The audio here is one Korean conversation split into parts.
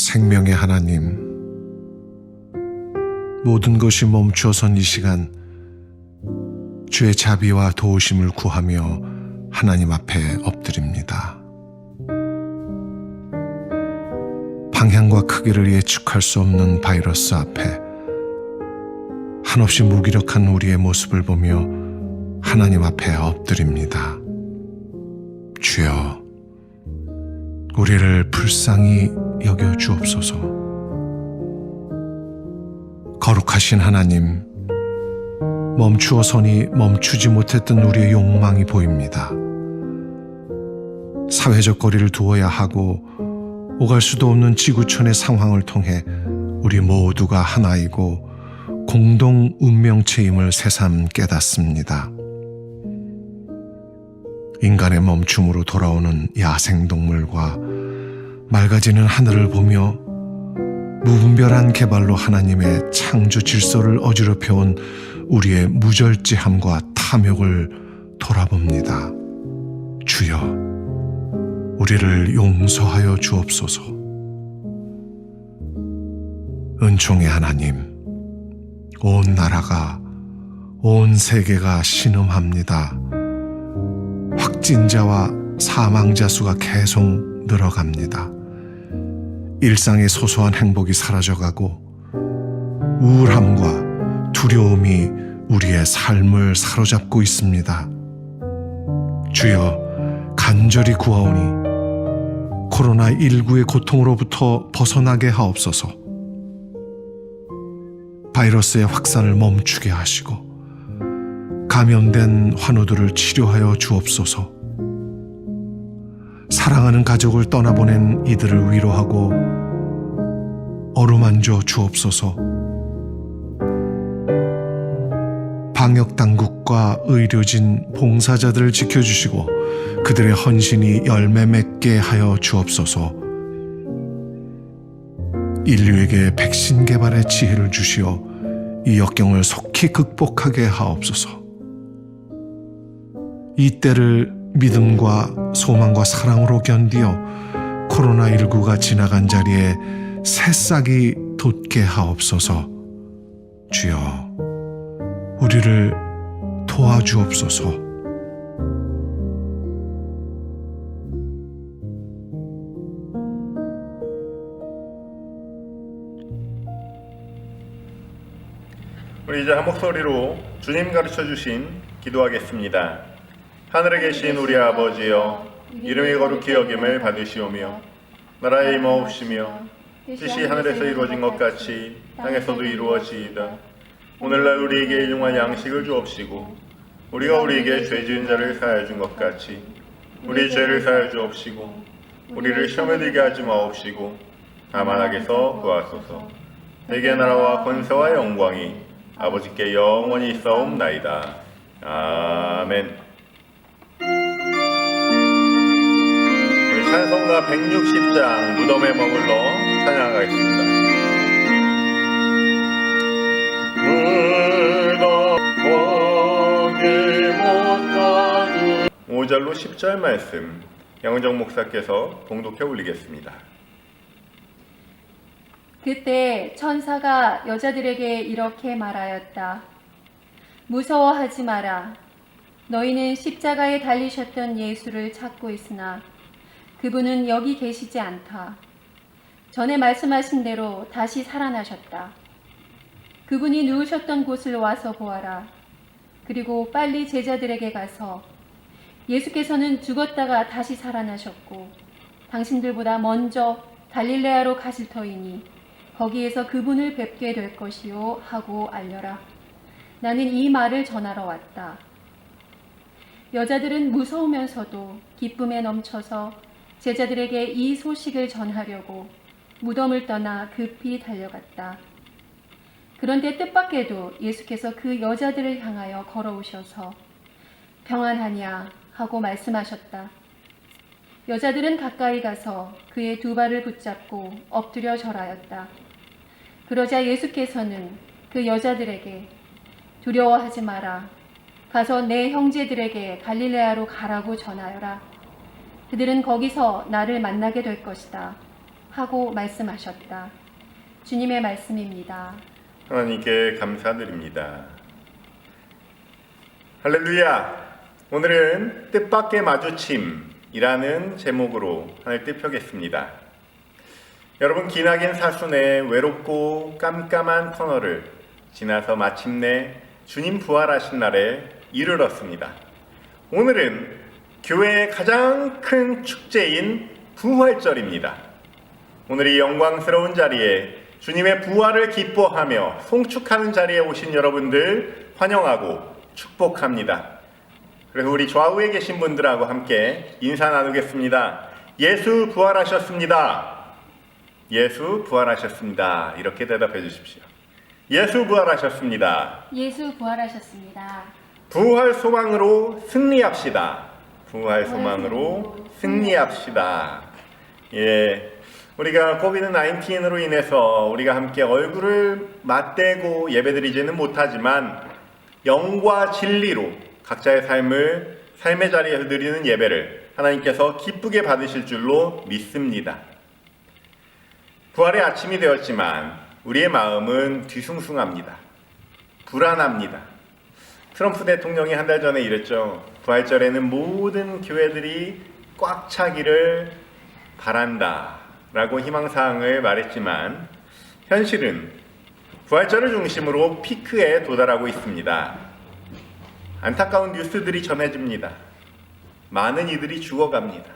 생명의 하나님, 모든 것이 멈추어선 이 시간 주의 자비와 도우심을 구하며 하나님 앞에 엎드립니다. 방향과 크기를 예측할 수 없는 바이러스 앞에 한없이 무기력한 우리의 모습을 보며 하나님 앞에 엎드립니다. 주여, 우리를 불쌍히 여겨 주옵소서. 거룩하신 하나님, 멈추어서니 멈추지 못했던 우리의 욕망이 보입니다. 사회적 거리를 두어야 하고 오갈 수도 없는 지구촌의 상황을 통해 우리 모두가 하나이고 공동 운명체임을 새삼 깨닫습니다. 인간의 멈춤으로 돌아오는 야생동물과 맑아지는 하늘을 보며 무분별한 개발로 하나님의 창조 질서를 어지럽혀온 우리의 무절제함과 탐욕을 돌아봅니다. 주여, 우리를 용서하여 주옵소서. 은총의 하나님, 온 나라가, 온 세계가 신음합니다. 확진자와 사망자 수가 계속 늘어갑니다. 일상의 소소한 행복이 사라져가고 우울함과 두려움이 우리의 삶을 사로잡고 있습니다. 주여, 간절히 구하오니 코로나19의 고통으로부터 벗어나게 하옵소서. 바이러스의 확산을 멈추게 하시고 감염된 환우들을 치료하여 주옵소서. 사랑하는 가족을 떠나보낸 이들을 위로하고 어루만져 주옵소서. 방역당국과 의료진, 봉사자들을 지켜주시고 그들의 헌신이 열매 맺게 하여 주옵소서. 인류에게 백신 개발의 지혜를 주시어 이 역경을 속히 극복하게 하옵소서. 이 때를 믿음과 소망과 사랑으로 견디어 코로나19가 지나간 자리에 새싹이 돋게 하옵소서. 주여, 우리를 도와주옵소서. 우리 이제 한 목소리로 주님 가르쳐 주신 기도하겠습니다. 하늘에 계신 우리 아버지여, 이름이 거룩히 여김을 받으시오며 나라의 임하옵시며 뜻이 하늘에서 이루어진 것 같이 땅에서도 이루어지이다. 오늘날 우리에게 일용할 양식을 주옵시고 우리가 우리에게 죄 지은 자를 사하여 준 것 같이 우리 죄를 사하여 주옵시고 우리를 시험에 들게 하지 마옵시고 다만 악에서 구하소서. 대개 나라와 권세와 영광이 아버지께 영원히 있사옵나이다. 아멘. 우리 찬송가 160장 무덤에 머물러 찬양하겠습니다. 무덤 거기 못 가두 5절로 10절 말씀 양은정 목사께서 봉독해 올리겠습니다. 그때 천사가 여자들에게 이렇게 말하였다. 무서워하지 마라. 너희는 십자가에 달리셨던 예수를 찾고 있으나 그분은 여기 계시지 않다. 전에 말씀하신 대로 다시 살아나셨다. 그분이 누우셨던 곳을 와서 보아라. 그리고 빨리 제자들에게 가서 예수께서는 죽었다가 다시 살아나셨고 당신들보다 먼저 갈릴레아로 가실 터이니 거기에서 그분을 뵙게 될 것이요 하고 알려라. 나는 이 말을 전하러 왔다. 여자들은 무서우면서도 기쁨에 넘쳐서 제자들에게 이 소식을 전하려고 무덤을 떠나 급히 달려갔다. 그런데 뜻밖에도 예수께서 그 여자들을 향하여 걸어오셔서 평안하냐 하고 말씀하셨다. 여자들은 가까이 가서 그의 두 발을 붙잡고 엎드려 절하였다. 그러자 예수께서는 그 여자들에게 두려워하지 마라. 가서 내 형제들에게 갈릴레아로 가라고 전하여라. 그들은 거기서 나를 만나게 될 것이다. 하고 말씀하셨다. 주님의 말씀입니다. 하나님께 감사드립니다. 할렐루야! 오늘은 뜻밖의 마주침이라는 제목으로 하나님 뜻펴겠습니다. 여러분, 기나긴 사순의 외롭고 깜깜한 터널을 지나서 마침내 주님 부활하신 날에 이르렀습니다. 오늘은 교회의 가장 큰 축제인 부활절입니다. 오늘 이 영광스러운 자리에 주님의 부활을 기뻐하며 송축하는 자리에 오신 여러분들 환영하고 축복합니다. 그래서 우리 좌우에 계신 분들하고 함께 인사 나누겠습니다. 예수 부활하셨습니다. 예수 부활하셨습니다. 이렇게 대답해 주십시오. 예수 부활하셨습니다. 예수 부활하셨습니다. 부활 소망으로 승리합시다. 부활 소망으로 승리합시다. 예, 우리가 코비드-19으로 인해서 우리가 함께 얼굴을 맞대고 예배드리지는 못하지만 영과 진리로 각자의 삶의 자리에서 드리는 예배를 하나님께서 기쁘게 받으실 줄로 믿습니다. 부활의 아침이 되었지만 우리의 마음은 뒤숭숭합니다. 불안합니다. 트럼프 대통령이 한 달 전에 이랬죠. 부활절에는 모든 교회들이 꽉 차기를 바란다 라고 희망사항을 말했지만 현실은 부활절을 중심으로 피크에 도달하고 있습니다. 안타까운 뉴스들이 전해집니다. 많은 이들이 죽어갑니다.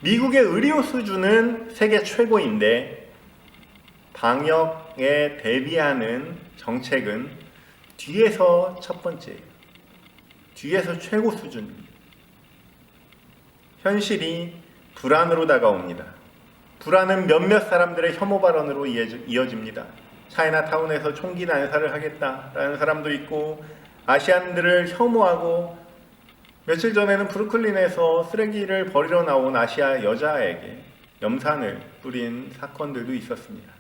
미국의 의료 수준은 세계 최고인데 방역에 대비하는 정책은 뒤에서 첫 번째예요. 뒤에서 최고 수준입니다. 현실이 불안으로 다가옵니다. 불안은 몇몇 사람들의 혐오 발언으로 이어집니다. 차이나타운에서 총기 난사를 하겠다라는 사람도 있고, 아시안들을 혐오하고, 며칠 전에는 브루클린에서 쓰레기를 버리러 나온 아시아 여자에게 염산을 뿌린 사건들도 있었습니다.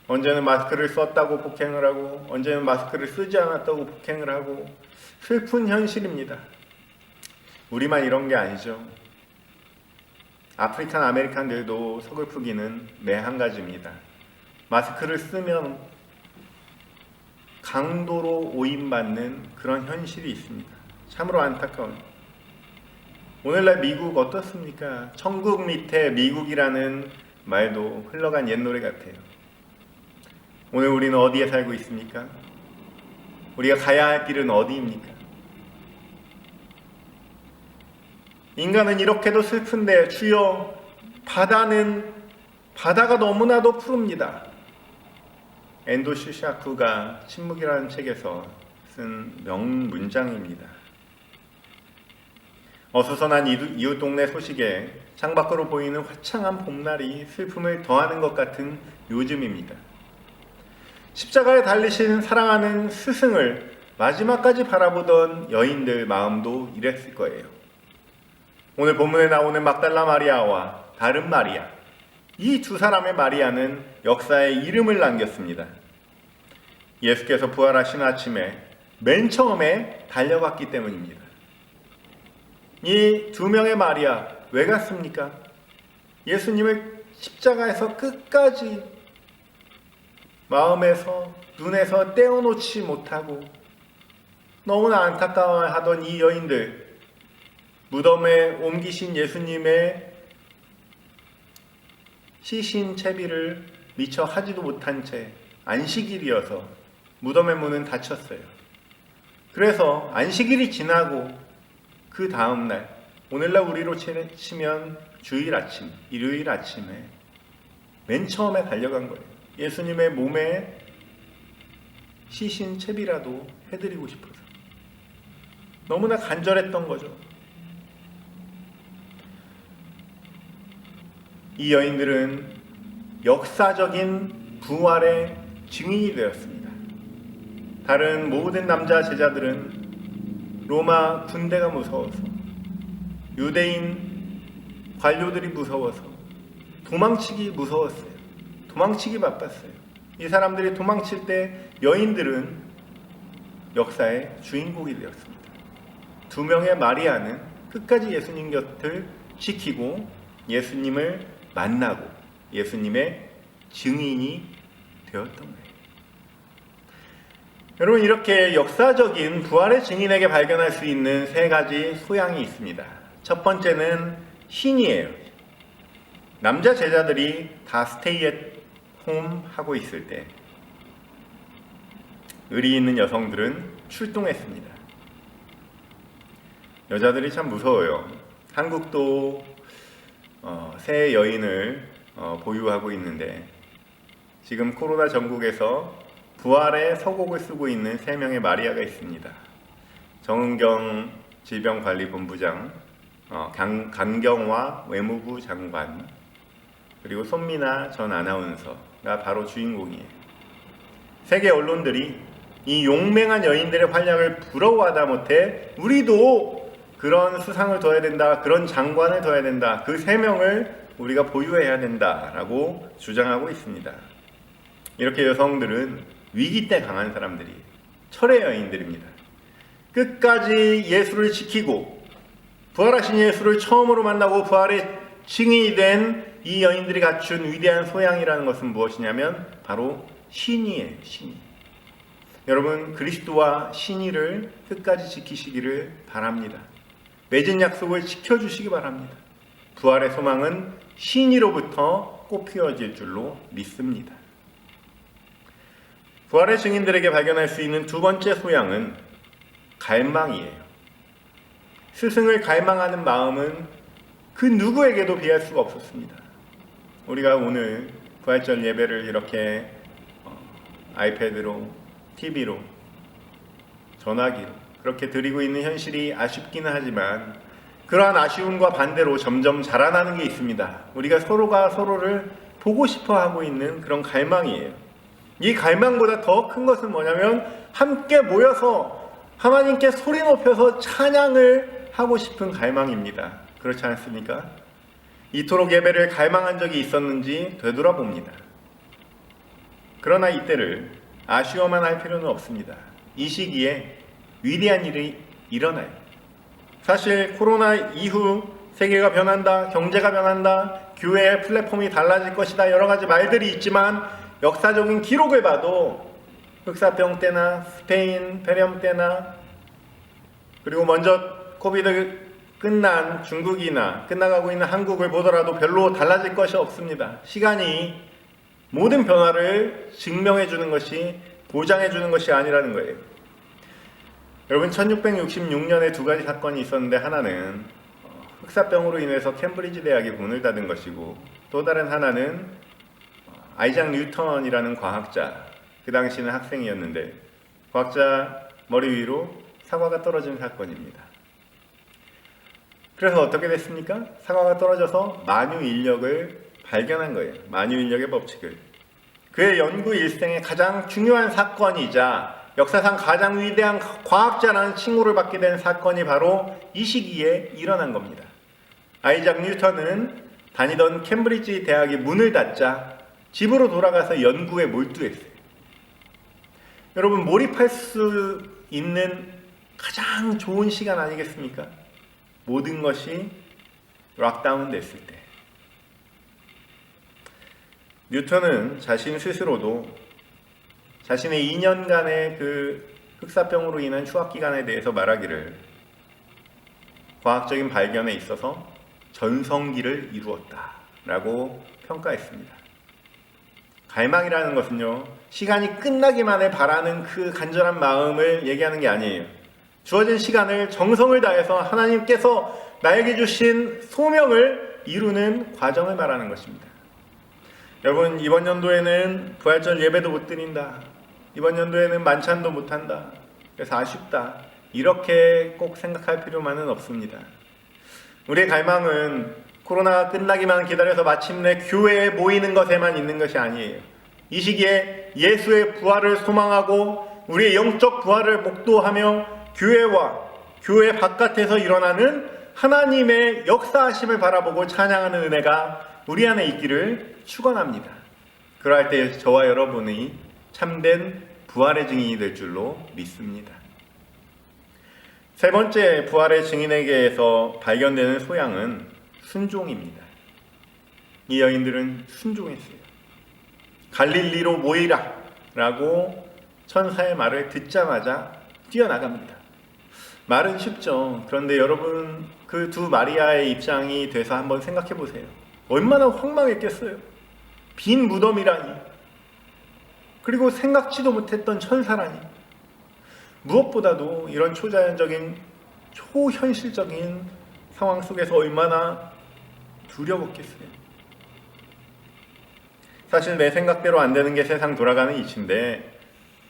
언제는 마스크를 썼다고 폭행을 하고, 언제는 마스크를 쓰지 않았다고 폭행을 하고, 슬픈 현실입니다. 우리만 이런 게 아니죠. 아프리칸 아메리칸들도 서글프기는 매 한 가지입니다. 마스크를 쓰면 강도로 오인받는 그런 현실이 있습니다. 참으로 안타까운. 오늘날 미국 어떻습니까? 천국 밑에 미국이라는 말도 흘러간 옛 노래 같아요. 오늘 우리는 어디에 살고 있습니까? 우리가 가야 할 길은 어디입니까? 인간은 이렇게도 슬픈데 주여, 바다가 너무나도 푸릅니다. 엔도 슈샤쿠가 침묵이라는 책에서 쓴 명문장입니다. 어수선한 이웃 동네 소식에 창밖으로 보이는 화창한 봄날이 슬픔을 더하는 것 같은 요즘입니다. 십자가에 달리신 사랑하는 스승을 마지막까지 바라보던 여인들 마음도 이랬을 거예요. 오늘 본문에 나오는 막달라 마리아와 다른 마리아, 이 두 사람의 마리아는 역사에 이름을 남겼습니다. 예수께서 부활하신 아침에 맨 처음에 달려갔기 때문입니다. 이 두 명의 마리아 왜 갔습니까? 예수님을 십자가에서 끝까지 마음에서 눈에서 떼어놓지 못하고 너무나 안타까워하던 이 여인들, 무덤에 옮기신 예수님의 시신 채비를 미처 하지도 못한 채 안식일이어서 무덤의 문은 닫혔어요. 그래서 안식일이 지나고 그 다음날, 오늘날 우리로 치면 주일 아침, 일요일 아침에 맨 처음에 달려간 거예요. 예수님의 몸에 시신 채비라도 해드리고 싶어서. 너무나 간절했던 거죠. 이 여인들은 역사적인 부활의 증인이 되었습니다. 다른 모든 남자 제자들은 로마 군대가 무서워서, 유대인 관료들이 무서워서, 도망치기 무서웠어요. 도망치기 바빴어요. 이 사람들이 도망칠 때 여인들은 역사의 주인공이 되었습니다. 두 명의 마리아는 끝까지 예수님 곁을 지키고 예수님을 만나고 예수님의 증인이 되었던 거예요. 여러분, 이렇게 역사적인 부활의 증인에게 발견할 수 있는 세 가지 소양이 있습니다. 첫 번째는 신이에요. 남자 제자들이 다 스테이 앳 홈 하고 있을 때 의리 있는 여성들은 출동했습니다. 여자들이 참 무서워요. 한국도 새 여인을 보유하고 있는데 지금 코로나 전국에서 부활의 서곡을 쓰고 있는 3명의 마리아가 있습니다. 정은경 질병관리본부장, 강경화 외무부 장관, 그리고 손민아 전 아나운서가 바로 주인공이에요. 세계 언론들이 이 용맹한 여인들의 활약을 부러워하다 못해 우리도 그런 수상을 둬야 된다, 그런 장관을 둬야 된다, 그 3명을 우리가 보유해야 된다라고 주장하고 있습니다. 이렇게 여성들은 위기 때 강한 사람들이 철의 여인들입니다. 끝까지 예수를 지키고 부활하신 예수를 처음으로 만나고 부활의 증인이 된 이 여인들이 갖춘 위대한 소양이라는 것은 무엇이냐면 바로 신이에요. 신이. 여러분, 그리스도와 신의를 끝까지 지키시기를 바랍니다. 맺은 약속을 지켜주시기 바랍니다. 부활의 소망은 신의로부터 꽃피어질 줄로 믿습니다. 부활의 증인들에게 발견할 수 있는 두 번째 소양은 갈망이에요. 스승을 갈망하는 마음은 그 누구에게도 비할 수가 없었습니다. 우리가 오늘 부활절 예배를 이렇게 아이패드로, TV로, 전화기로 그렇게 드리고 있는 현실이 아쉽기는 하지만 그러한 아쉬움과 반대로 점점 자라나는 게 있습니다. 우리가 서로가 서로를 보고 싶어 하고 있는 그런 갈망이에요. 이 갈망보다 더 큰 것은 뭐냐면 함께 모여서 하나님께 소리 높여서 찬양을 하고 싶은 갈망입니다. 그렇지 않습니까? 이토록 예배를 갈망한 적이 있었는지 되돌아봅니다. 그러나 이때를 아쉬워만 할 필요는 없습니다. 이 시기에 위대한 일이 일어나요. 사실 코로나 이후 세계가 변한다, 경제가 변한다, 교회의 플랫폼이 달라질 것이다, 여러 가지 말들이 있지만 역사적인 기록을 봐도 흑사병 때나 스페인 폐렴 때나 그리고 먼저 코비드 끝난 중국이나 끝나가고 있는 한국을 보더라도 별로 달라질 것이 없습니다. 시간이 모든 변화를 증명해 주는 것이, 보장해 주는 것이 아니라는 거예요. 여러분, 1666년에 두 가지 사건이 있었는데 하나는 흑사병으로 인해서 캠브리지 대학이 문을 닫은 것이고 또 다른 하나는 아이작 뉴턴이라는 과학자, 그 당시는 학생이었는데 과학자 머리 위로 사과가 떨어진 사건입니다. 그래서 어떻게 됐습니까? 사과가 떨어져서 만유인력을 발견한 거예요. 만유인력의 법칙을. 그의 연구 일생의 가장 중요한 사건이자 역사상 가장 위대한 과학자라는 칭호를 받게 된 사건이 바로 이 시기에 일어난 겁니다. 아이작 뉴턴은 다니던 캠브리지 대학이 문을 닫자 집으로 돌아가서 연구에 몰두했어요. 여러분, 몰입할 수 있는 가장 좋은 시간 아니겠습니까? 모든 것이 락다운 됐을 때. 뉴턴은 자신 스스로도 자신의 2년간의 그 흑사병으로 인한 휴학기간에 대해서 말하기를 과학적인 발견에 있어서 전성기를 이루었다 라고 평가했습니다. 갈망이라는 것은요, 시간이 끝나기만을 바라는 그 간절한 마음을 얘기하는 게 아니에요. 주어진 시간을 정성을 다해서 하나님께서 나에게 주신 소명을 이루는 과정을 말하는 것입니다. 여러분, 이번 연도에는 부활절 예배도 못 드린다, 이번 연도에는 만찬도 못한다, 그래서 아쉽다, 이렇게 꼭 생각할 필요만은 없습니다. 우리의 갈망은 코로나가 끝나기만 기다려서 마침내 교회에 모이는 것에만 있는 것이 아니에요. 이 시기에 예수의 부활을 소망하고 우리의 영적 부활을 목도하며 교회와 교회 바깥에서 일어나는 하나님의 역사하심을 바라보고 찬양하는 은혜가 우리 안에 있기를 축원합니다. 그러할 때 저와 여러분이 참된 부활의 증인이 될 줄로 믿습니다. 세 번째 부활의 증인에게서 발견되는 소양은 순종입니다. 이 여인들은 순종했어요. 갈릴리로 모이라 라고 천사의 말을 듣자마자 뛰어나갑니다. 말은 쉽죠. 그런데 여러분, 그 두 마리아의 입장이 돼서 한번 생각해 보세요. 얼마나 황망했겠어요. 빈 무덤이라니, 그리고 생각지도 못했던 천사라니. 무엇보다도 이런 초자연적인 초현실적인 상황 속에서 얼마나 두려웠겠어요. 사실 내 생각대로 안 되는 게 세상 돌아가는 이치인데,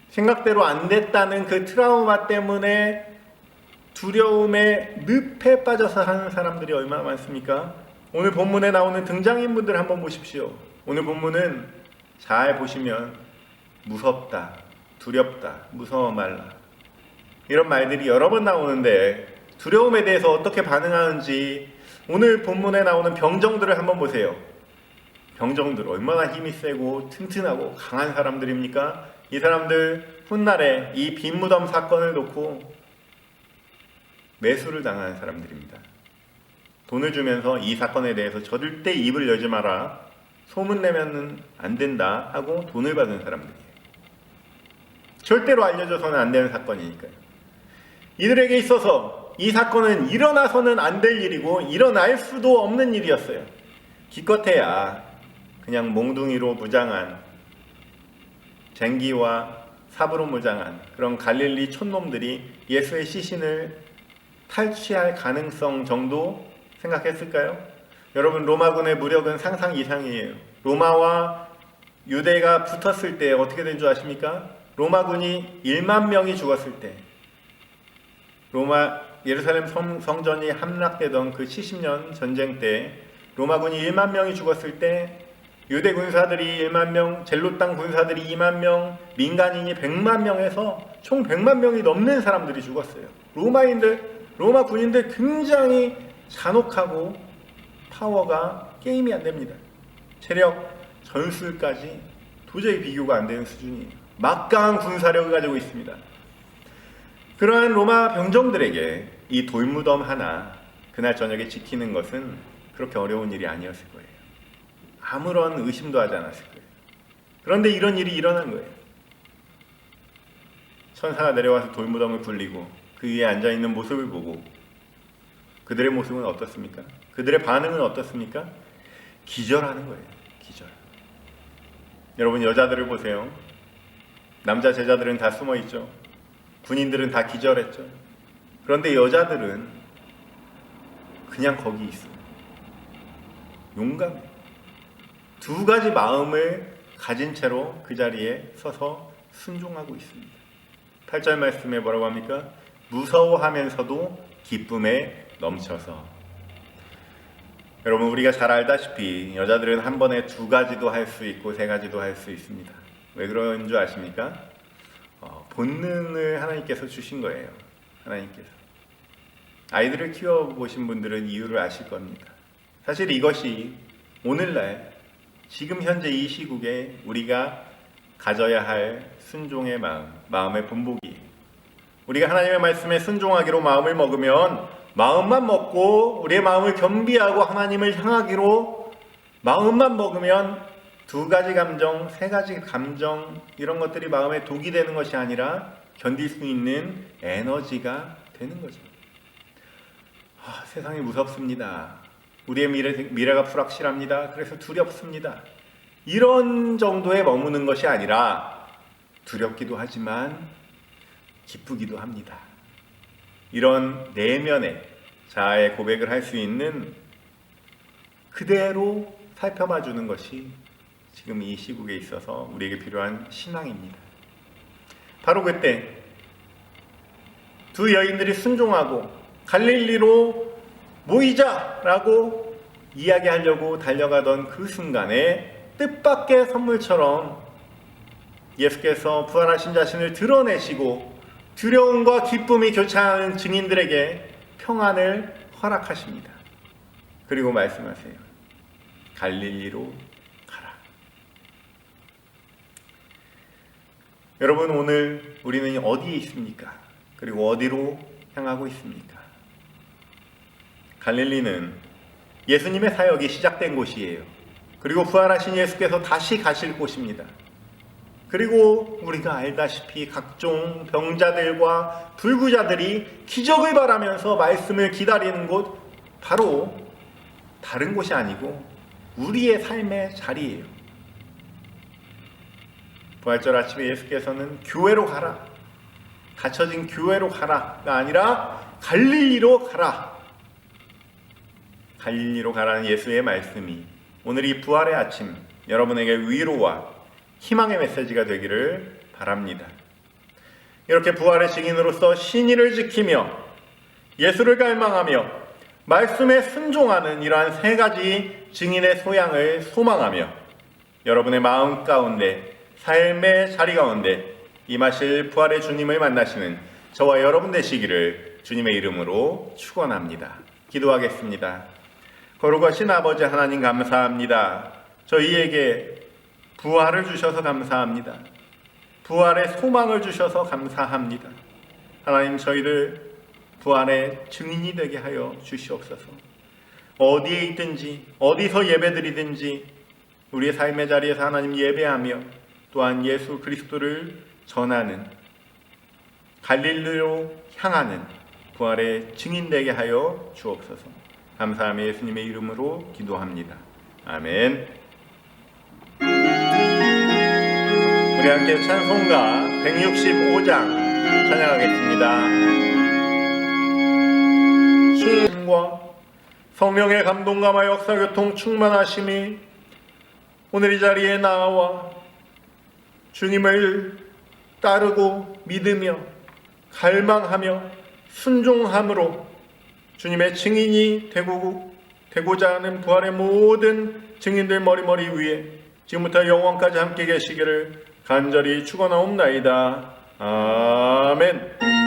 생각대로 안 됐다는 그 트라우마 때문에 두려움의 늪에 빠져서 사는 사람들이 얼마나 많습니까? 오늘 본문에 나오는 등장인물들 한번 보십시오. 오늘 본문은 잘 보시면 무섭다, 두렵다, 무서워 말라, 이런 말들이 여러 번 나오는데, 두려움에 대해서 어떻게 반응하는지 오늘 본문에 나오는 병정들을 한번 보세요. 병정들 얼마나 힘이 세고 튼튼하고 강한 사람들입니까? 이 사람들 훗날에 이 빈무덤 사건을 놓고 매수를 당하는 사람들입니다. 돈을 주면서 이 사건에 대해서 절대 입을 열지 마라, 소문내면 안 된다 하고 돈을 받은 사람들이에요. 절대로 알려져서는 안 되는 사건이니까요. 이들에게 있어서 이 사건은 일어나서는 안 될 일이고 일어날 수도 없는 일이었어요. 기껏해야 그냥 몽둥이로 무장한, 쟁기와 삽으로 무장한 그런 갈릴리 촌놈들이 예수의 시신을 탈취할 가능성 정도 생각했을까요? 여러분, 로마군의 무력은 상상 이상이에요. 로마와 유대가 붙었을 때 어떻게 된 줄 아십니까? 로마군이 1만 명이 죽었을 때, 예루살렘 성전이 함락되던 그 70년 전쟁 때 로마군이 1만 명이 죽었을 때, 유대 군사들이 1만 명, 젤롯 땅 군사들이 2만 명, 민간인이 100만 명에서 총 100만 명이 넘는 사람들이 죽었어요. 로마 군인들 굉장히 잔혹하고 파워가 게임이 안 됩니다. 체력, 전술까지 도저히 비교가 안 되는 수준이에요. 막강한 군사력을 가지고 있습니다. 그러한 로마 병정들에게 이 돌무덤 하나 그날 저녁에 지키는 것은 그렇게 어려운 일이 아니었을 거예요. 아무런 의심도 하지 않았을 거예요. 그런데 이런 일이 일어난 거예요. 천사가 내려와서 돌무덤을 굴리고 그 위에 앉아있는 모습을 보고 그들의 모습은 어떻습니까? 그들의 반응은 어떻습니까? 기절하는 거예요. 기절. 여러분, 여자들을 보세요. 남자 제자들은 다 숨어있죠. 군인들은 다 기절했죠. 그런데 여자들은 그냥 거기 있어요. 용감해. 두 가지 마음을 가진 채로 그 자리에 서서 순종하고 있습니다. 8절 말씀에 뭐라고 합니까? 무서워하면서도 기쁨에 넘쳐서. 여러분, 우리가 잘 알다시피 여자들은 한 번에 2가지도 할 수 있고 3가지도 할 수 있습니다. 왜 그런 줄 아십니까? 본능을 하나님께서 주신 거예요. 하나님께서. 아이들을 키워보신 분들은 이유를 아실 겁니다. 사실 이것이 오늘날 지금 현재 이 시국에 우리가 가져야 할 순종의 마음의 본보기예요. 우리가 하나님의 말씀에 순종하기로 마음을 먹으면, 마음만 먹고 우리의 마음을 겸비하고 하나님을 향하기로 마음만 먹으면 2가지 감정, 3가지 감정, 이런 것들이 마음에 독이 되는 것이 아니라 견딜 수 있는 에너지가 되는 거죠. 세상이 무섭습니다. 우리의 미래가 불확실합니다. 그래서 두렵습니다. 이런 정도에 머무는 것이 아니라 두렵기도 하지만 기쁘기도 합니다. 이런 내면의 자아의 고백을 할 수 있는, 그대로 살펴봐주는 것이 지금 이 시국에 있어서 우리에게 필요한 신앙입니다. 바로 그때 두 여인들이 순종하고 갈릴리로 모이자라고 이야기하려고 달려가던 그 순간에 뜻밖의 선물처럼 예수께서 부활하신 자신을 드러내시고 두려움과 기쁨이 교차하는 증인들에게 평안을 허락하십니다. 그리고 말씀하세요. 갈릴리로 가라. 여러분, 오늘 우리는 어디에 있습니까? 그리고 어디로 향하고 있습니까? 갈릴리는 예수님의 사역이 시작된 곳이에요. 그리고 부활하신 예수께서 다시 가실 곳입니다. 그리고 우리가 알다시피 각종 병자들과 불구자들이 기적을 바라면서 말씀을 기다리는 곳, 바로 다른 곳이 아니고 우리의 삶의 자리예요. 부활절 아침에 예수께서는 교회로 가라, 갇혀진 교회로 가라가 아니라 갈릴리로 가라, 갈릴리로 가라는 예수의 말씀이 오늘 이 부활의 아침 여러분에게 위로와 희망의 메시지가 되기를 바랍니다. 이렇게 부활의 증인으로서 신의를 지키며 예수를 갈망하며 말씀에 순종하는 이러한 세 가지 증인의 소양을 소망하며 여러분의 마음 가운데, 삶의 자리 가운데 임하실 부활의 주님을 만나시는 저와 여러분 되시기를 주님의 이름으로 축원합니다. 기도하겠습니다. 거룩하신 아버지 하나님, 감사합니다. 저희에게 부활을 주셔서 감사합니다. 부활의 소망을 주셔서 감사합니다. 하나님, 저희를 부활의 증인이 되게 하여 주시옵소서. 어디에 있든지 어디서 예배드리든지 우리의 삶의 자리에서 하나님 예배하며 또한 예수 그리스도를 전하는, 갈릴리로 향하는 부활의 증인 되게 하여 주옵소서. 감사하며 예수님의 이름으로 기도합니다. 아멘. 우리 함께 찬송가 165장 찬양하겠습니다. 주님과 성령의 감동감화 역사교통 충만하심이 오늘 이 자리에 나와 주님을 따르고 믿으며 갈망하며 순종함으로 주님의 증인이 되고자 하는 부활의 모든 증인들 머리머리 위에 지금부터 영원까지 함께 계시기를 간절히 축원하옵나이다. 아멘.